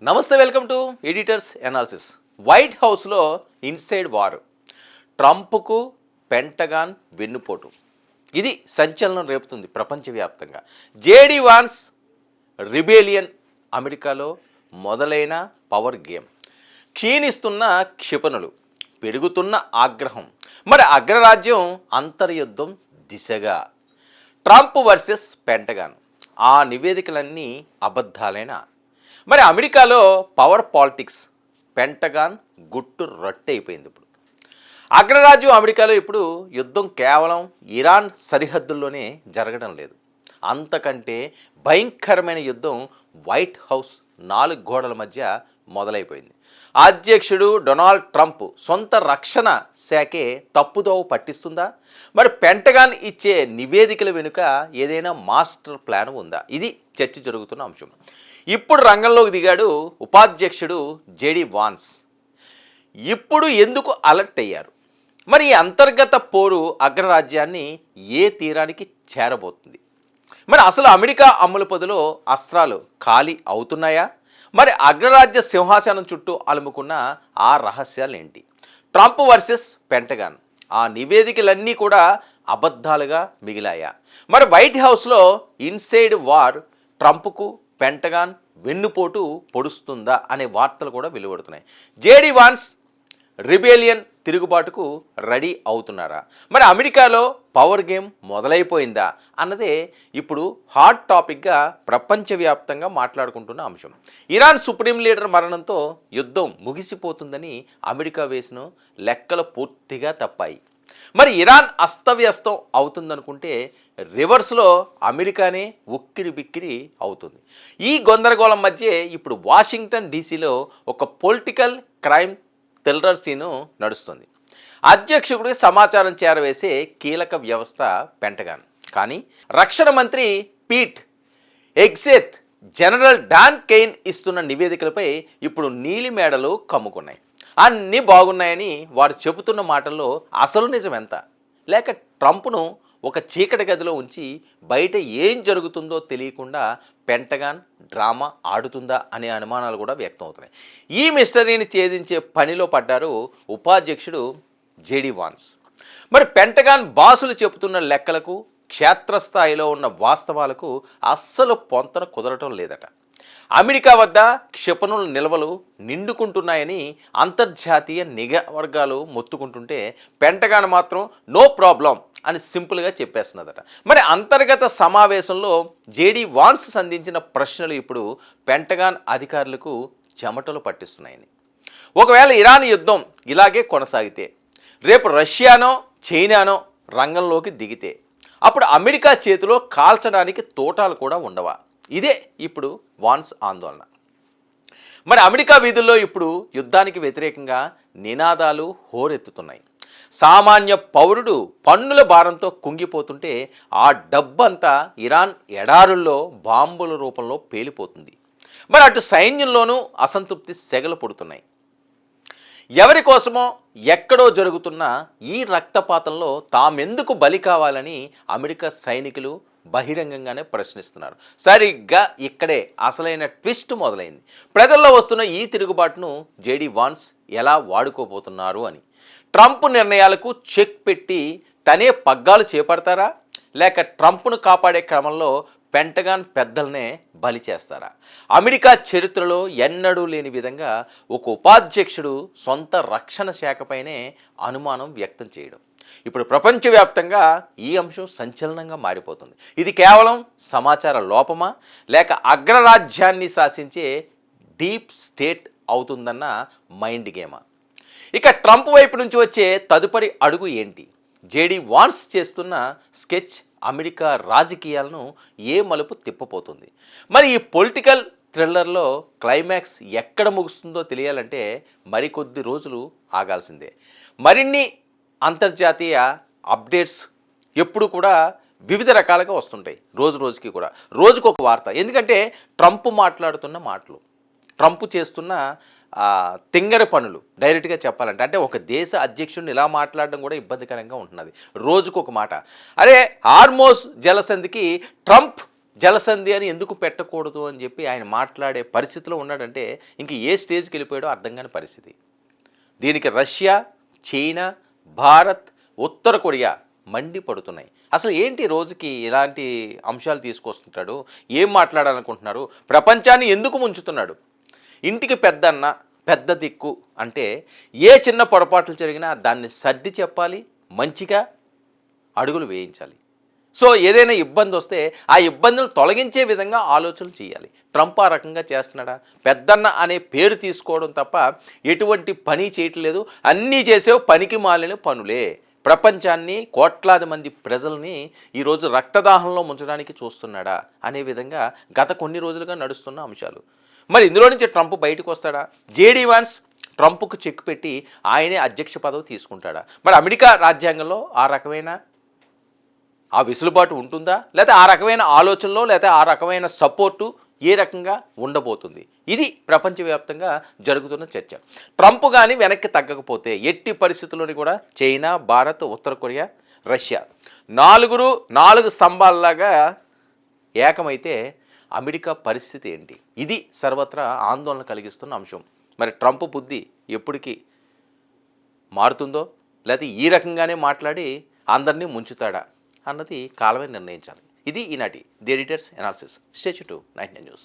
నమస్తే, welcome to editors analysis. White హౌస్లో inside war, ట్రంప్కు pentagon వెన్నుపోటు. ఇది సంచలనం రేపుతుంది ప్రపంచవ్యాప్తంగా. జేడీ వాన్స్ రిబేలియన్ అమెరికాలో మొదలైన పవర్ గేమ్. క్షీణిస్తున్న క్షిపణులు, పెరుగుతున్న ఆగ్రహం, మరి అగ్రరాజ్యం అంతర్యుద్ధం దిశగా. Trump versus pentagon. ఆ నివేదికలన్నీ అబద్ధాలైనా? మరి అమెరికాలో పవర్ పాలిటిక్స్, పెంటగాన్ గుట్టు రొట్టె అయిపోయింది. ఇప్పుడు అగ్రరాజ్యం అమెరికాలో ఇప్పుడు యుద్ధం కేవలం ఇరాన్ సరిహద్దుల్లోనే జరగడం లేదు. అంతకంటే భయంకరమైన యుద్ధం వైట్ హౌస్ 4 గోడల మధ్య మొదలైపోయింది. అధ్యక్షుడు డొనాల్డ్ ట్రంప్ సొంత రక్షణ శాఖే తప్పుదోవ పట్టిస్తుందా? మరి పెంటగాన్ ఇచ్చే నివేదికల వెనుక ఏదైనా మాస్టర్ ప్లాన్ ఉందా? ఇది చర్చ జరుగుతున్న అంశం. ఇప్పుడు రంగంలోకి దిగాడు ఉపాధ్యక్షుడు జేడీ వాన్స్. ఇప్పుడు ఎందుకు అలర్ట్ అయ్యారు? మరి ఈ అంతర్గత పోరు అగ్రరాజ్యాన్ని ఏ తీరానికి చేరబోతుంది? మరి అసలు అమెరికా అమ్ముల పొదిలో అస్త్రాలు ఖాళీ అవుతున్నాయా? మరి అగ్రరాజ్య సింహాసనం చుట్టూ అలుముకున్న ఆ రహస్యాలు ఏంటి? Trump versus pentagon. ఆ నివేదికలన్నీ కూడా అబద్ధాలుగా మిగిలాయా? మరి వైట్ హౌస్లో ఇన్సైడ్ వార్ ట్రంప్కు పెంటగాన్ వెన్నుపోటు పొడుస్తుందా అనే వార్తలు కూడా వెలువడుతున్నాయి. జేడీ వాన్స్ రిబేలియన్ తిరుగుబాటుకు రెడీ అవుతున్నారా? మరి అమెరికాలో పవర్ గేమ్ మొదలైపోయిందా అన్నదే ఇప్పుడు హాట్ టాపిక్గా ప్రపంచవ్యాప్తంగా మాట్లాడుకుంటున్న అంశం. ఇరాన్ సుప్రీం లీడర్ మరణంతో యుద్ధం ముగిసిపోతుందని అమెరికా వేసిన లెక్కలు పూర్తిగా తప్పాయి. మరి ఇరాన్ అస్తవ్యస్తం అవుతుందనుకుంటే రివర్స్లో అమెరికానే ఉక్కిరి బిక్కిరి అవుతుంది. ఈ గందరగోళం మధ్య ఇప్పుడు వాషింగ్టన్ డీసీలో ఒక పొలిటికల్ క్రైమ్ థ్రిల్లర్ సీను నడుస్తుంది. అధ్యక్షుడికి సమాచారం చేరవేసే కీలక వ్యవస్థ పెంటగాన్. కానీ రక్షణ మంత్రి Pete Hegseth, General Dan Caine ఇస్తున్న నివేదికలపై ఇప్పుడు నీలి మేడలు కమ్ముకున్నాయి. అన్నీ బాగున్నాయని వారు చెబుతున్న మాటల్లో అసలు నిజం ఎంత? లేక ట్రంప్ను ఒక చీకటి గదిలో ఉంచి బయట ఏం జరుగుతుందో తెలియకుండా పెంటగాన్ డ్రామా ఆడుతుందా అనే అనుమానాలు కూడా వ్యక్తం అవుతున్నాయి. ఈ మిస్టరీని ఛేదించే పనిలో పడ్డారు ఉపాధ్యక్షుడు జేడీ వాన్స్. మరి పెంటగాన్ బాసులు చెబుతున్న లెక్కలకు, క్షేత్రస్థాయిలో ఉన్న వాస్తవాలకు అస్సలు పొంతన కుదరటం లేదట. అమెరికా వద్ద క్షిపణుల నిల్వలు నిండుకుంటున్నాయని అంతర్జాతీయ నిఘా వర్గాలు మొత్తుకుంటుంటే పెంటగాన్ మాత్రం నో ప్రాబ్లం అని సింపుల్గా చెప్పేస్తున్నదట. మరి అంతర్గత సమావేశంలో జేడీ వాన్స్ సంధించిన ప్రశ్నలు ఇప్పుడు పెంటగాన్ అధికారులకు చెమటలు పట్టిస్తున్నాయని. ఒకవేళ ఇరాన్ యుద్ధం ఇలాగే కొనసాగితే, రేపు రష్యానో చైనానో రంగంలోకి దిగితే, అప్పుడు అమెరికా చేతిలో కాల్చడానికి తోటాలు కూడా ఉండవా? ఇదే ఇప్పుడు వాన్స్ ఆందోళన. మరి అమెరికా వీధుల్లో ఇప్పుడు యుద్ధానికి వ్యతిరేకంగా నినాదాలు హోరెత్తుతున్నాయి. సామాన్య పౌరుడు పన్నుల భారంతో కుంగిపోతుంటే ఆ డబ్బంతా ఇరాన్ ఎడారుల్లో బాంబుల రూపంలో పేలిపోతుంది. మరి అటు సైన్యంలోనూ అసంతృప్తి సెగలు పుడుతున్నాయి. ఎవరి కోసమో ఎక్కడో జరుగుతున్న ఈ రక్తపాతంలో తామెందుకు బలి కావాలని అమెరికా సైనికులు బహిరంగంగానే ప్రశ్నిస్తున్నారు. సరిగ్గా ఇక్కడే అసలైన ట్విస్ట్ మొదలైంది. ప్రజల్లో వస్తున్న ఈ తిరుగుబాటును జేడీ వాన్స్ ఎలా వాడుకోబోతున్నారు అని. ట్రంప్ నిర్ణయాలకు చెక్ పెట్టి తనే పగ్గాలు చేపడతారా? లేక ట్రంప్ను కాపాడే క్రమంలో పెంటగాన్ పెద్దలనే బలి చేస్తారా? అమెరికా చరిత్రలో ఎన్నడూ లేని విధంగా ఒక ఉపాధ్యక్షుడు సొంత రక్షణ శాఖపైనే అనుమానం వ్యక్తం చేయడం ఇప్పుడు ప్రపంచవ్యాప్తంగా ఈ అంశం సంచలనంగా మారిపోతుంది. ఇది కేవలం సమాచార లోపమా, లేక అగ్రరాజ్యాన్ని శాసించే డీప్ స్టేట్ అవుతుందన్న మైండ్ గేమా? ఇక ట్రంప్ వైపు నుంచి వచ్చే తదుపరి అడుగు ఏంటి? జేడీ వాన్స్ చేస్తున్న స్కెచ్ అమెరికా రాజకీయాలను ఏ మలుపు తిప్పపోతుంది? మరి ఈ పొలిటికల్ థ్రిల్లర్లో క్లైమాక్స్ ఎక్కడ ముగుస్తుందో తెలియాలంటే మరికొద్ది రోజులు ఆగాల్సిందే. మరిన్ని అంతర్జాతీయ అప్డేట్స్ ఎప్పుడు కూడా వివిధ రకాలుగా వస్తుంటాయి. రోజుకి కూడా రోజుకొక వార్త. ఎందుకంటే ట్రంప్ మాట్లాడుతున్న మాటలు, ట్రంప్ చేస్తున్న తింగరి పనులు డైరెక్ట్గా చెప్పాలంటే, అంటే ఒక దేశ అధ్యక్షుడిని ఇలా మాట్లాడడం కూడా ఇబ్బందికరంగా ఉంటున్నది. రోజుకొక మాట. అరే హార్మోస్ జలసంధికి ట్రంప్ జలసంధి అని ఎందుకు పెట్టకూడదు అని చెప్పి ఆయన మాట్లాడే పరిస్థితిలో ఉన్నాడంటే ఇంక ఏ స్టేజ్కి వెళ్ళిపోయాడో అర్థం కాని పరిస్థితి. దీనికి రష్యా, చైనా, భారత్, ఉత్తర కొరియా మండిపడుతున్నాయి. అసలు ఏంటి రోజుకి ఇలాంటి అంశాలు తీసుకొస్తుంటాడు, ఏం మాట్లాడాలనుకుంటున్నారు, ప్రపంచాన్ని ఎందుకు ముంచుతున్నాడు? ఇంటికి పెద్దన్న, పెద్ద దిక్కు అంటే ఏ చిన్న పొరపాట్లు జరిగినా దాన్ని సర్ది చెప్పాలి, మంచిగా అడుగులు వేయించాలి. సో ఏదైనా ఇబ్బంది వస్తే ఆ ఇబ్బందులు తొలగించే విధంగా ఆలోచనలు చేయాలి. ట్రంప్ ఆ రకంగా చేస్తున్నాడా? పెద్దన్న అనే పేరు తీసుకోవడం తప్ప ఎటువంటి పని చేయట్లేదు. అన్నీ చేసేవి పనికి మాలిన పనులే. ప్రపంచాన్ని, కోట్లాది మంది ప్రజల్ని ఈరోజు రక్తదాహంలో ముంచడానికి చూస్తున్నాడా అనే విధంగా గత కొన్ని రోజులుగా నడుస్తున్న అంశాలు. మరి ఇందులో నుంచి ట్రంప్ బయటకు వస్తాడా? జేడీ వాన్స్ ట్రంప్కు చెక్ పెట్టి ఆయనే అధ్యక్ష పదవి తీసుకుంటాడా? మరి అమెరికా రాజ్యాంగంలో ఆ రకమైన ఆ వెసులుబాటు ఉంటుందా? లేకపోతే ఆ రకమైన ఆలోచనలో, లేకపోతే ఆ రకమైన సపోర్టు ఏ రకంగా ఉండబోతుంది? ఇది ప్రపంచవ్యాప్తంగా జరుగుతున్న చర్చ. ట్రంప్ కానీ వెనక్కి తగ్గకపోతే ఎట్టి పరిస్థితుల్లోని కూడా చైనా, భారత్, ఉత్తర కొరియా, రష్యా నాలుగు స్తంభాల్లాగా ఏకమైతే అమెరికా పరిస్థితి ఏంటి? ఇది సర్వత్రా ఆందోళన కలిగిస్తున్న అంశం. మరి ట్రంప్ బుద్ధి ఎప్పటికీ మారుతుందో, లేకపోతే ఈ రకంగానే మాట్లాడి అందరినీ ముంచుతాడా అన్నది కాలమే నిర్ణయించాలి. ఇది ఈనాటి the editors analysis. Stay tune to 99 news.